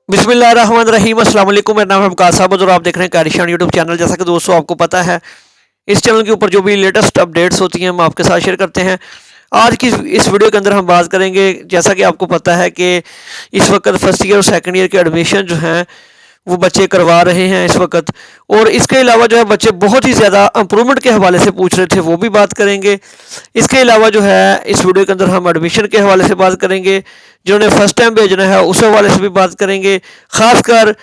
बिस्मिल्लाहिर्रहमानिर्रहीम अस्सलाम वालेकुम। मेरा नाम है वकास साहब और आप देख रहे हैं कारिशान यूट्यूब चैनल। जैसा कि दोस्तों आपको पता है, इस चैनल के ऊपर जो भी लेटेस्ट अपडेट्स होती हैं हम आपके साथ शेयर करते हैं। आज की इस वीडियो के अंदर हम बात करेंगे, जैसा कि आपको पता है कि इस वक्त फर्स्ट ईयर और सेकंड ईयर के एडमिशन जो हैं वो बच्चे करवा रहे हैं इस वक्त। और इसके अलावा जो है बच्चे बहुत ही ज़्यादा इम्प्रूवमेंट के हवाले से पूछ रहे थे, वो भी बात करेंगे। इसके अलावा जो है इस वीडियो के अंदर हम एडमिशन के हवाले से बात करेंगे, जिन्होंने फर्स्ट टाइम भेजना है उस हवाले से भी बात करेंगे। खासकर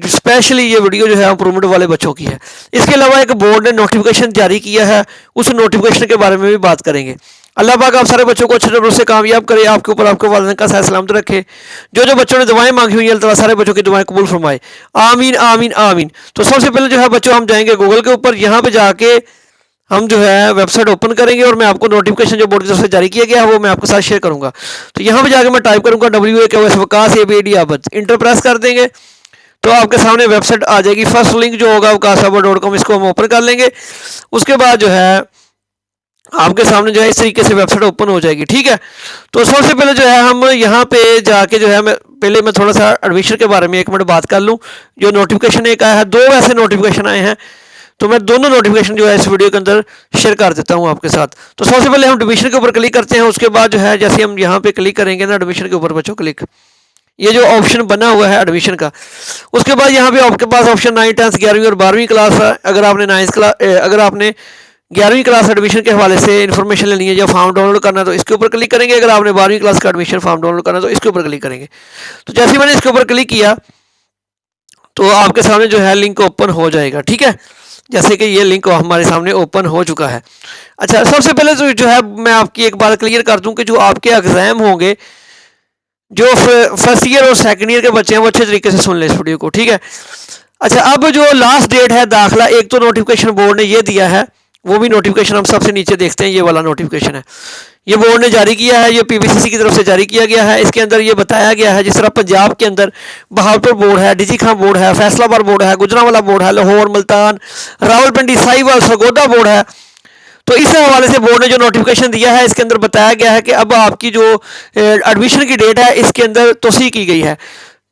स्पेशली ये वीडियो जो है इम्प्रूवमेंट वाले बच्चों की है। इसके अलावा एक बोर्ड ने नोटिफिकेशन जारी किया है, उस नोटिफिकेशन के बारे में भी बात करेंगे। अल्लाह पाक आप सारे बच्चों को अच्छे नंबर से कामयाब करे, आपके ऊपर आपके वालिदैन का सही सलामत रखे। जो जो बच्चों ने दुआएं मांगी हुई हैं अल्लाह ताला सारे बच्चों की दुआएं कबूल फरमाए, आमीन आमीन आमीन। तो सबसे पहले जो है बच्चों हम जाएंगे गूगल के ऊपर, यहाँ पे जाके हम जो है वेबसाइट ओपन करेंगे और मैं आपको नोटिफिकेशन जो बोर्ड की तरफ से जारी किया गया है वो मैं आपके साथ शेयर करूंगा। तो यहाँ पे जाके मैं टाइप करूंगा WAKS Waqas ABAD Abad, enter press कर देंगे तो आपके सामने वेबसाइट आ जाएगी। फर्स्ट लिंक जो होगा wakasaabad.com, इसको हम ओपन कर लेंगे। उसके बाद जो है आपके सामने जो है इस तरीके से वेबसाइट ओपन हो जाएगी। ठीक है, तो सबसे पहले जो है हम यहाँ पे जाके जो है मैं थोड़ा सा एडमिशन के बारे में 1 मिनट बात कर लूँ। जो नोटिफिकेशन एक आया है, 2 ऐसे नोटिफिकेशन आए हैं, तो मैं दोनों नोटिफिकेशन जो है इस वीडियो के अंदर शेयर कर देता हूँ आपके साथ। तो सबसे पहले हम एडमिशन के ऊपर क्लिक करते हैं। उसके बाद जो है जैसे हम यहाँ पे क्लिक करेंगे ना एडमिशन के ऊपर बच्चों, क्लिक, ये जो ऑप्शन बना हुआ है एडमिशन का, उसके बाद यहाँ पे आपके पास ऑप्शन 9, 10, 11वीं और 12वीं क्लास है। अगर आपने 9th क्लास अगर आपने 11वीं क्लास एडमिशन के हवाले से इन्फॉर्मेशन लेनी है या फॉर्म डाउनलोड करना है तो इसके ऊपर क्लिक करेंगे। अगर आपने 12वीं क्लास का एडमिशन फॉर्म डाउनलोड करना है तो इसके ऊपर क्लिक करेंगे। तो जैसे ही मैंने इसके ऊपर क्लिक किया तो आपके सामने जो है लिंक ओपन हो जाएगा। ठीक है, जैसे कि ये लिंक हमारे सामने ओपन हो चुका है। अच्छा, सबसे पहले तो जो है मैं आपकी एक बात क्लियर कर दूं कि जो आपके एग्जाम होंगे, जो फर्स्ट ईयर और सेकंड ईयर के बच्चे हैं वो अच्छे तरीके से सुन लें इस वीडियो को। ठीक है, अच्छा, अब जो लास्ट डेट है दाखिला, एक तो नोटिफिकेशन बोर्ड ने ये दिया है, वो भी नोटिफिकेशन हम सबसे नीचे देखते हैं, ये वाला नोटिफिकेशन है, ये बोर्ड ने जारी किया है, ये PBCC की तरफ से जारी किया गया है। इसके अंदर ये बताया गया है, जिस तरह पंजाब के अंदर बहावलपुर बोर्ड है, डिजी खां बोर्ड है, फैसलाबाद बोर्ड है, गुजरांवाला बोर्ड है, लाहौर, मुल्तान, रावलपिंडी, साहिवाल, सरगोदा बोर्ड है। तो इस हवाले से बोर्ड ने जो नोटिफिकेशन दिया है इसके अंदर बताया गया है कि अब आपकी जो एडमिशन की डेट है इसके अंदर तोसी की गई है।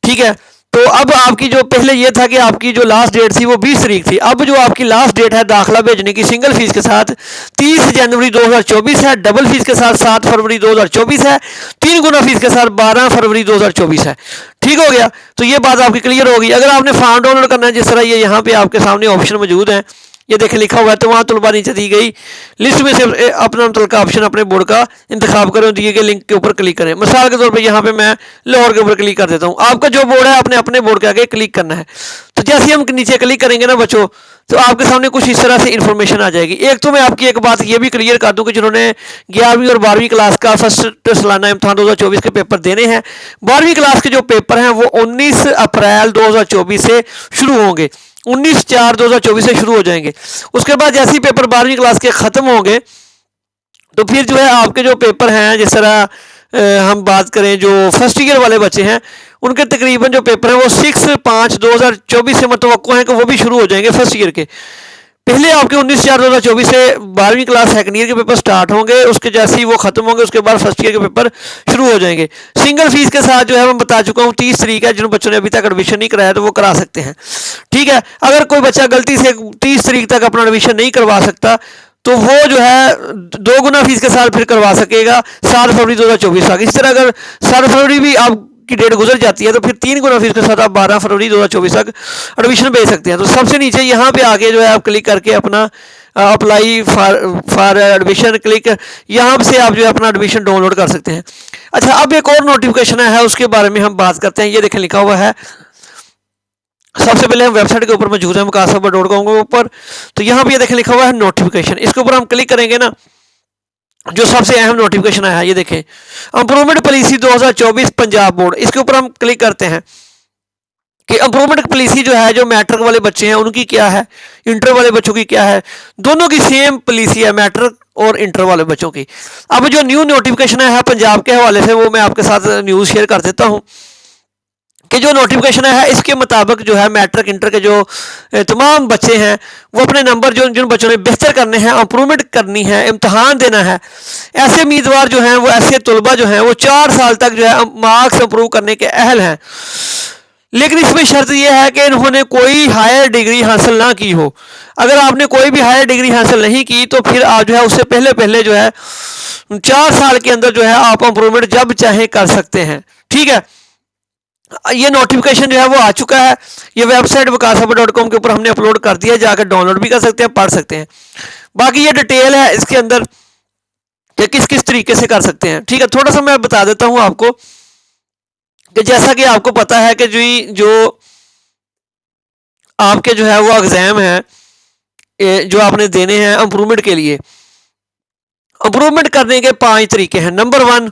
ठीक है, तो अब आपकी जो पहले ये था कि आपकी जो लास्ट डेट थी वो 20 तारीख थी, अब जो आपकी लास्ट डेट है दाखिला भेजने की सिंगल फीस के साथ 30 जनवरी 2024 है, डबल फीस के साथ 7 फरवरी 2024 है, 3 गुना फीस के साथ 12 फरवरी 2024 है। ठीक हो गया, तो ये बात आपकी क्लियर होगी। अगर आपने फॉर्म डाउनलोड करना है, जिस तरह ये यहाँ पे आपके सामने ऑप्शन मौजूद है, ये देखें लिखा हुआ है, तो वहाँ तलबा नीचे दी गई लिस्ट में से अपना मतलब का ऑप्शन अपने बोर्ड का इंतखाब करें, दिए गए लिंक के ऊपर क्लिक करें। मिसाल के तौर पे यहाँ पे मैं लाहौर के ऊपर क्लिक कर देता हूँ। आपका जो बोर्ड है आपने अपने बोर्ड के आगे क्लिक करना है। तो जैसे हम नीचे क्लिक करेंगे ना बच्चों, तो आपके सामने कुछ इस तरह से इन्फॉर्मेशन आ जाएगी। एक तो मैं आपकी एक बात ये भी क्लियर कर दूं कि जिन्होंने 11वीं और 12वीं क्लास का फर्स्ट सालाना इम्तहान 2024 के पेपर देने हैं, 12वीं क्लास के जो पेपर हैं वो 19 अप्रैल 2024 से शुरू होंगे, 19/4/2024 से शुरू हो जाएंगे। उसके बाद जैसे ही पेपर 12वीं क्लास के ख़त्म होंगे तो फिर जो है आपके जो पेपर हैं, जिस तरह हम बात करें जो फर्स्ट ईयर वाले बच्चे हैं उनके तकरीबन जो पेपर हैं वो 6/5/2024 से मतवक्को हैं कि वो भी शुरू हो जाएंगे फर्स्ट ईयर के। पहले आपके 19/4/2024 से 12वीं क्लास सेकंड ईयर के पेपर स्टार्ट होंगे, उसके जैसे ही वो खत्म होंगे उसके बाद फर्स्ट ईयर के पेपर शुरू हो जाएंगे। सिंगल फीस के साथ जो है मैं बता चुका हूँ 30 तारीख है, जिन बच्चों ने अभी तक एडमिशन नहीं कराया तो वो करा सकते हैं। ठीक है, अगर कोई बच्चा गलती से 30 तारीख तक अपना एडमिशन नहीं करवा सकता तो वो जो है 2 गुना फीस के साथ फिर करवा सकेगा 7 फरवरी 2024 तक। इस तरह अगर 7 फरवरी भी आप की डेट गुजर जाती है तो फिर 3 गुना फीस के साथ आप 12 फरवरी 2024 तक एडमिशन भेज सकते हैं। तो सबसे नीचे यहाँ पे आके जो है आप क्लिक करके अपना अप्लाई फॉर एडमिशन क्लिक, यहाँ से आप जो है अपना एडमिशन डाउनलोड कर सकते हैं। अच्छा, अब एक और नोटिफिकेशन है उसके बारे में हम बात करते हैं। ये देखें लिखा हुआ है, सबसे पहले हम वेबसाइट के ऊपर मौजूद है wakasaabad.com के ऊपर, तो यहाँ पे ये देखें लिखा हुआ है नोटिफिकेशन, इसके ऊपर हम क्लिक करेंगे ना, जो सबसे अहम नोटिफिकेशन आया है ये देखें, इंप्रूवमेंट पॉलिसी 2024 पंजाब बोर्ड, इसके ऊपर हम क्लिक करते हैं कि इंप्रूवमेंट पॉलिसी जो है, जो मैट्रिक वाले बच्चे हैं उनकी क्या है, इंटर वाले बच्चों की क्या है, दोनों की सेम पॉलिसी है, मैट्रिक और इंटर वाले बच्चों की। अब जो न्यू नोटिफिकेशन है पंजाब के हवाले से वो मैं आपके साथ न्यूज़ शेयर कर देता हूँ कि जो नोटिफिकेशन है इसके मुताबिक जो है मैट्रिक इंटर के जो तमाम बच्चे हैं वो अपने नंबर जो जिन बच्चों ने बेहतर करने हैं, इंप्रूवमेंट करनी है, इम्तहान देना है, ऐसे उम्मीदवार जो हैं वो ऐसे तलबा जो हैं वो 4 साल तक जो है मार्क्स इंप्रूव करने के अहल हैं। लेकिन इसमें शर्त यह है कि इन्होंने कोई हायर डिग्री हासिल ना की हो। अगर आपने कोई भी हायर डिग्री हासिल नहीं की तो फिर आप जो है उससे पहले पहले जो है 4 साल के अंदर जो है आप इंप्रूवमेंट जब चाहे कर सकते हैं। ठीक है, ये नोटिफिकेशन जो है वो आ चुका है, ये वेबसाइट wakasabu.com के ऊपर हमने अपलोड कर दिया, जाकर डाउनलोड भी कर सकते हैं, पढ़ सकते हैं। बाकी ये डिटेल है इसके अंदर कि किस किस तरीके से कर सकते हैं। ठीक है, थोड़ा सा मैं बता देता हूं आपको कि जैसा कि आपको पता है कि जो आपके जो है वो एग्जाम है जो आपने देने हैं इंप्रूवमेंट के लिए, इंप्रूवमेंट करने के 5 तरीके हैं। नंबर 1,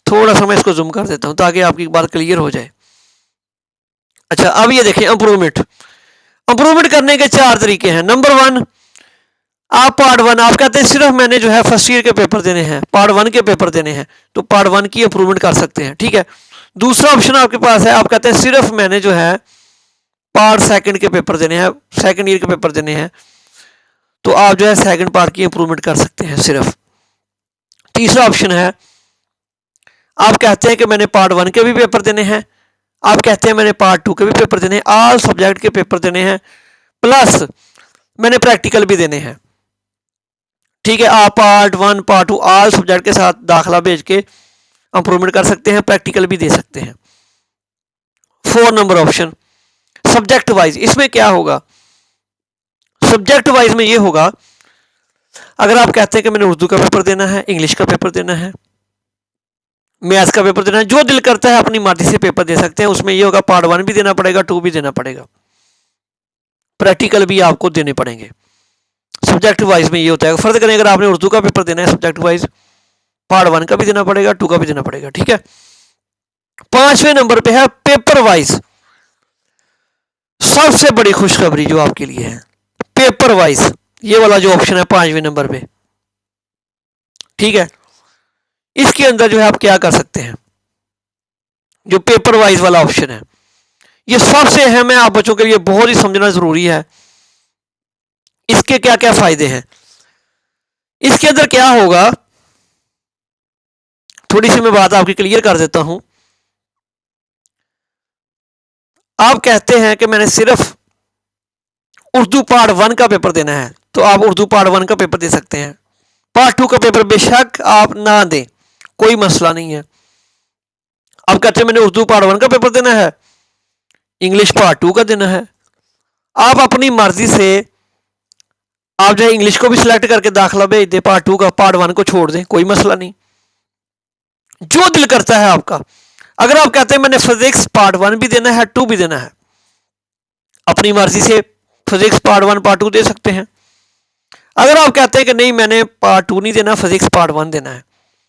थोड़ा सा मैं इसको जूम कर देता हूं ताकि आपकी बात क्लियर हो जाए। अच्छा, अब ये देखिए इंप्रूवमेंट, इंप्रूवमेंट करने के 4 तरीके हैं। नंबर 1, आप पार्ट 1, आप कहते हैं सिर्फ मैंने जो है फर्स्ट ईयर के पेपर देने हैं, पार्ट 1 के पेपर देने हैं, तो पार्ट 1 की इंप्रूवमेंट कर सकते हैं। ठीक है, दूसरा ऑप्शन आपके पास है, आप कहते हैं सिर्फ मैंने जो है पार्ट 2 के पेपर देने हैं, सेकंड ईयर के पेपर देने हैं, तो आप जो है सेकंड पार्ट की इंप्रूवमेंट कर सकते हैं सिर्फ। तीसरा ऑप्शन है, आप कहते हैं कि मैंने पार्ट 1 के भी पेपर देने हैं, आप कहते हैं मैंने पार्ट 2 के भी पेपर देने हैं, ऑल सब्जेक्ट के पेपर देने हैं, प्लस मैंने प्रैक्टिकल भी देने हैं। ठीक है, आप पार्ट 1 पार्ट 2 ऑल सब्जेक्ट के साथ दाखिला भेज के इंप्रूवमेंट कर सकते हैं, प्रैक्टिकल भी दे सकते हैं। 4 नंबर ऑप्शन, सब्जेक्ट वाइज। इसमें क्या होगा, सब्जेक्ट वाइज में ये होगा, अगर आप कहते हैं कि मैंने उर्दू का पेपर देना है, इंग्लिश का पेपर देना है, मैथ्स का पेपर देना है, जो दिल करता है अपनी मर्जी से पेपर दे सकते हैं। उसमें ये होगा पार्ट 1 भी देना पड़ेगा, 2 भी देना पड़ेगा, प्रैक्टिकल भी आपको देने पड़ेंगे। सब्जेक्ट वाइज में ये होता है। फर्ज करें अगर आपने उर्दू का पेपर देना है सब्जेक्ट वाइज, पार्ट 1 का भी देना पड़ेगा, 2 का भी देना पड़ेगा। ठीक है, 5वें नंबर पे है पेपर वाइज। सबसे बड़ी खुशखबरी जो आपके लिए है, पेपर वाइज, ये वाला जो ऑप्शन है 5वें नंबर पे। ठीक है, इसके अंदर जो है आप क्या कर सकते हैं, जो पेपर वाइज वाला ऑप्शन है, ये सबसे अहम है, आप बच्चों के लिए बहुत ही समझना जरूरी है। इसके क्या क्या फायदे हैं, इसके अंदर क्या होगा, थोड़ी सी मैं बात आपकी क्लियर कर देता हूं। आप कहते हैं कि मैंने सिर्फ उर्दू पार्ट 1 का पेपर देना है, तो आप उर्दू पार्ट 1 का पेपर दे सकते हैं। पार्ट 2 का पेपर बेशक आप ना दें, कोई मसला नहीं है। आप कहते हैं मैंने उर्दू पार्ट 1 का पेपर देना है, इंग्लिश पार्ट 2 का देना है, आप अपनी मर्जी से आप जो है इंग्लिश को भी सिलेक्ट करके दाखिला भेज दें, पार्ट 2 का, पार्ट 1 को छोड़ दें, कोई मसला नहीं, जो दिल करता है आपका। अगर आप कहते हैं मैंने फिजिक्स पार्ट 1 भी देना है, 2 भी देना है, अपनी मर्जी से फिजिक्स पार्ट 1 पार्ट 2 दे सकते हैं। अगर आप कहते हैं कि नहीं मैंने पार्ट 2 नहीं देना, फिजिक्स पार्ट 1 देना है,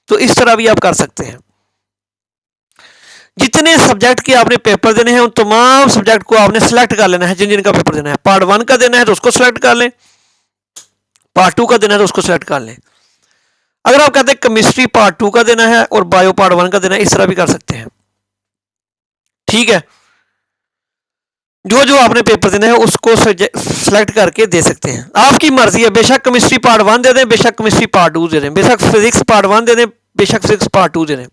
तो इस तरह भी आप कर सकते हैं। जितने सब्जेक्ट के आपने पेपर देने हैं उन तमाम सब्जेक्ट को आपने सेलेक्ट कर लेना है, जिन जिनका पेपर देना है। पार्ट 1 का देना है तो उसको सेलेक्ट कर लें, पार्ट 2 का देना है तो उसको सेलेक्ट कर लें। अगर आप कहते हैं केमिस्ट्री पार्ट 2 का देना है और बायो पार्ट 1 का देना है, इस तरह भी कर सकते हैं। ठीक है, जो जो आपने पेपर देना है उसको सेलेक्ट करके दे सकते हैं, आपकी मर्जी है। बेशक केमिस्ट्री पार्ट 1 दे दें, बेशक केमिस्ट्री पार्ट 2 दे दें, बेशक फिजिक्स पार्ट 1 दे दें, बेशक फिजिक्स पार्ट 2 दे दें,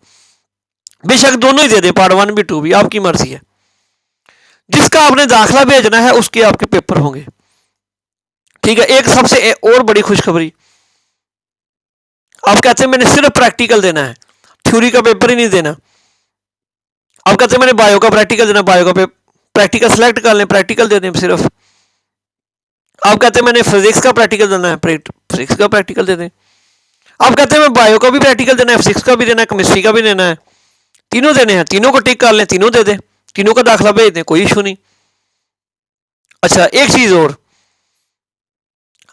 बेशक दोनों ही दे दें, पार्ट 1 भी 2 भी, आपकी मर्जी है। जिसका आपने दाखिला भेजना है उसके आपके पेपर होंगे। ठीक है, एक सबसे और बड़ी खुशखबरी, आप कहते हैं मैंने सिर्फ प्रैक्टिकल देना है, थ्योरी का पेपर ही नहीं देना। आप कहते हैं मैंने बायो का प्रैक्टिकल देना, बायो का प्रैक्टिकल सेलेक्ट कर लें, प्रैक्टिकल दे दें सिर्फ। आप कहते हैं मैंने फिजिक्स का प्रैक्टिकल देना है, फिजिक्स का प्रैक्टिकल दे दें। आप कहते हैं मैं बायो का भी प्रैक्टिकल देना है, फिजिक्स का भी देना है, केमिस्ट्री का भी देना है, तीनों देने हैं, तीनों को टिक कर लें, तीनों दे दें, तीनों का दाखिला भेज दें, कोई इशू नहीं। अच्छा, एक चीज और,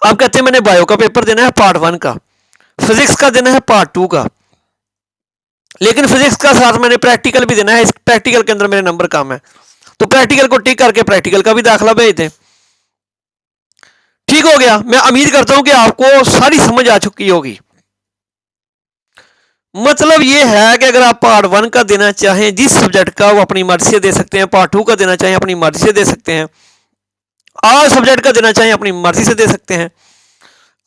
आप कहते हैं मैंने बायो का पेपर देना है पार्ट 1 का, फिजिक्स का देना है पार्ट 2 का, लेकिन फिजिक्स का साथ मैंने प्रैक्टिकल भी देना है, इस प्रैक्टिकल के अंदर मेरे नंबर कम है, तो प्रैक्टिकल को टिक करके प्रैक्टिकल का भी दाखिला भेज दें। ठीक हो गया। मैं उम्मीद करता हूं कि आपको सारी समझ आ चुकी होगी। मतलब ये है कि अगर आप पार्ट 1 का देना चाहें जिस सब्जेक्ट का, वो अपनी मर्जी से दे सकते हैं, पार्ट 2 का देना चाहें अपनी मर्जी से दे सकते हैं, ऑल सब्जेक्ट का देना चाहें अपनी मर्जी से दे सकते हैं।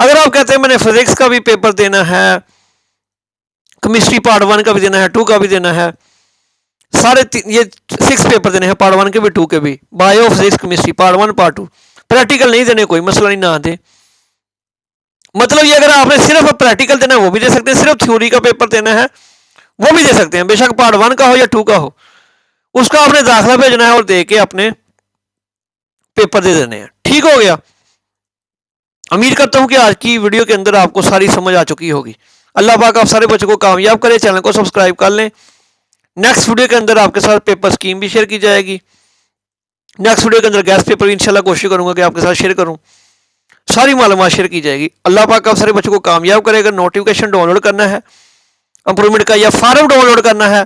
अगर आप कहते हैं मैंने फिजिक्स का भी पेपर देना है, केमिस्ट्री पार्ट 1 का भी देना है, 2 का भी देना है, ये 6 पेपर देने हैं, पार्ट 1 के भी 2 के भी। Bio, physics, chemistry, part 1 part 2। Practical नहीं देने, कोई मसला नहीं, ना दे। मतलब ये अगर आपने सिर्फ प्रैक्टिकल देना है वो भी दे सकते हैं, सिर्फ थ्योरी का पेपर देना है वो भी दे सकते हैं, बेशक पार्ट 1 का हो या 2 का हो। उसका आपने दाखिला भेजना है और दे के अपने पेपर दे देने हैं। ठीक हो गया। उम्मीद करता हूं कि आज की वीडियो के अंदर आपको सारी समझ आ चुकी होगी। अल्लाह पाक आप सारे बच्चों को कामयाब करे। चैनल को सब्सक्राइब कर लें। नेक्स्ट वीडियो के अंदर आपके साथ पेपर स्कीम भी शेयर की जाएगी। नेक्स्ट वीडियो के अंदर गैस पेपर भी इंशाल्लाह कोशिश करूंगा कि आपके साथ शेयर करूं, सारी मालूमात शेयर की जाएगी। अल्लाह पाक आप सारे बच्चों को कामयाब करेगा। नोटिफिकेशन डाउनलोड करना है इंप्रूवमेंट का या फॉर्म डाउनलोड करना है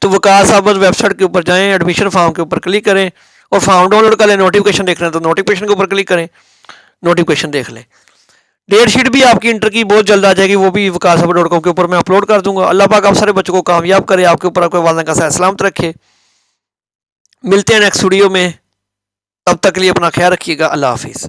तो वकास अहमद वेबसाइट के ऊपर जाएं, एडमिशन फॉर्म के ऊपर क्लिक करें और फॉर्म डाउनलोड कर लें। नोटिफिकेशन देखना है तो नोटिफिकेशन के ऊपर क्लिक करें, नोटिफिकेशन देख लें। डेट शीट भी आपकी इंटर की बहुत जल्द आ जाएगी, वो भी wakasabat.com के ऊपर मैं अपलोड कर दूंगा। अल्लाह पाक आप सारे बच्चों को कामयाब करे, आपके ऊपर आपके वालिदैन का सलामत सलामत रखे। मिलते हैं नेक्स्ट वीडियो में, तब तक के लिए अपना ख्याल रखिएगा। अल्लाह हाफिज़।